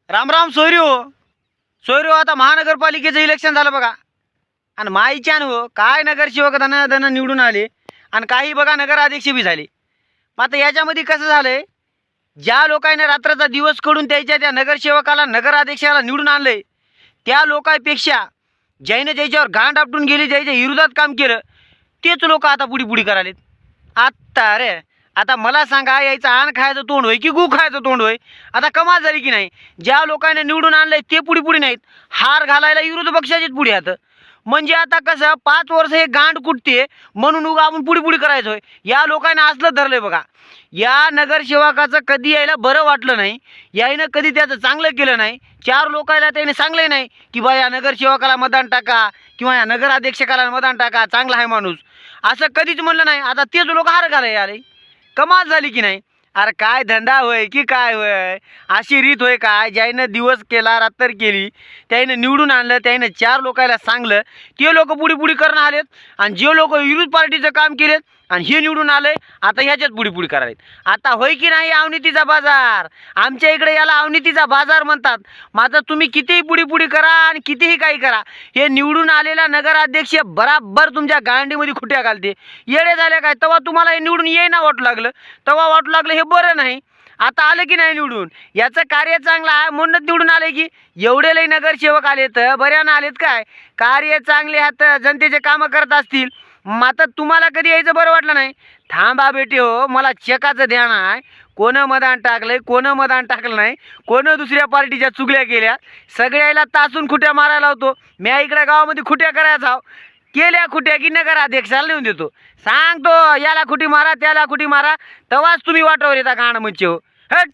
राम राम सोयरी हो. सोयरी हो, आता महानगरपालिकेचं इलेक्शन झालं बघा. आणि माईच्यान हो काय नगरसेवक धन धन निवडून आले आणि काही बघा नगराध्यक्ष बी झाले. मग आता याच्यामध्ये कसं झालंय, ज्या लोकांनी रात्राचा दिवस कडून त्या नगरसेवकाला नगराध्यक्षाला निवडून आणलंय त्या लोकांपेक्षा ज्यानं ज्याच्यावर गांड आपटून गेली, ज्याच्या विरोधात काम केलं तेच लोक आता पुढी पुढी करालेत. आत्ता रे आता मला सांगा, यायचं आण खायचं तोंड होय की गु खायचं तोंड होय? आता कमाल झाली की नाही? ज्या लोकांनी निवडून आणलंय ते पुढे पुढे नाहीत, हार घालायला विरोध पक्षाचेच पुढे आहेत. म्हणजे आता कसं 5 वर्ष हे गांड कुटते म्हणून उगा आपण पुढे पुढे करायचं होय? या लोकांना असलं धरलंय बघा. या नगरसेवकाचं कधी यायला बरं वाटलं नाही, यायनं कधी त्याचं चांगलं केलं नाही. 4 लोकांना त्याने सांगले नाही की बा या नगरसेवकाला मतदान टाका किंवा या नगराध्यक्षकाला मतदान टाका, चांगला आहे माणूस, असं कधीच म्हणलं नाही. आता तेच लोक हार घालाय आले. कमाल झाली की नाही? अरे काय धंदा होय की काय होय? अशी रीत होय काय? ज्यानं दिवस केला रात्र केली त्यानं निवडून आणलं, त्यानं 4 लोकांना सांगलं, ते लोक पुढे पुढे करून आलेत. आणि जे लोक विरोध पार्टीचं काम केलेत आणि हे निवडून आलंय आता ह्याच्यात पुढे पुढे करायत. आता होय की नाही अवनीतीचा बाजार? आमच्या इकडे याला अवनीतीचा बाजार म्हणतात. मात्र तुम्ही कितीही पुढे पुढे करा आणि कितीही काही करा, हे निवडून आलेला नगराध्यक्ष बराबर तुमच्या गांडीमध्ये खुट्या घालते. येडे झाले काय? तेव्हा तुम्हाला हे निवडून येईना वाटू लागलं, तेव्हा वाटू लागलं हे बरं नाही. आता आलं की नाही निवडून? याचं कार्य चांगलं आहे म्हणूनच निवडून आले की. एवढे लई नगरसेवक आलेत, बऱ्यानं आलेत काय? कार्य चांगले आहेत, जनतेचे कामं करत असतील. मात्र तुम्हाला कधी यायचं बरं वाटलं नाही? थांबा बेटे हो, मला चेकाचं ध्यान आहे. कोणं मतदान टाकलंय, कोणं मतदान टाकलं नाही, कोणं दुसऱ्या पार्टीच्या चुगल्या केल्या, सगळ्याला तासून खुट्या मारायला होतो. मी इकडे गावामध्ये खुट्या करायचा हाव. केल्या खुट्या की नगराध्यक्षाला लिहून देतो, सांगतो याला खुटी मारा त्याला खुटी मारा, तेव्हाच तुम्ही वाटावर येता गाणं म्हणजे हो. हट.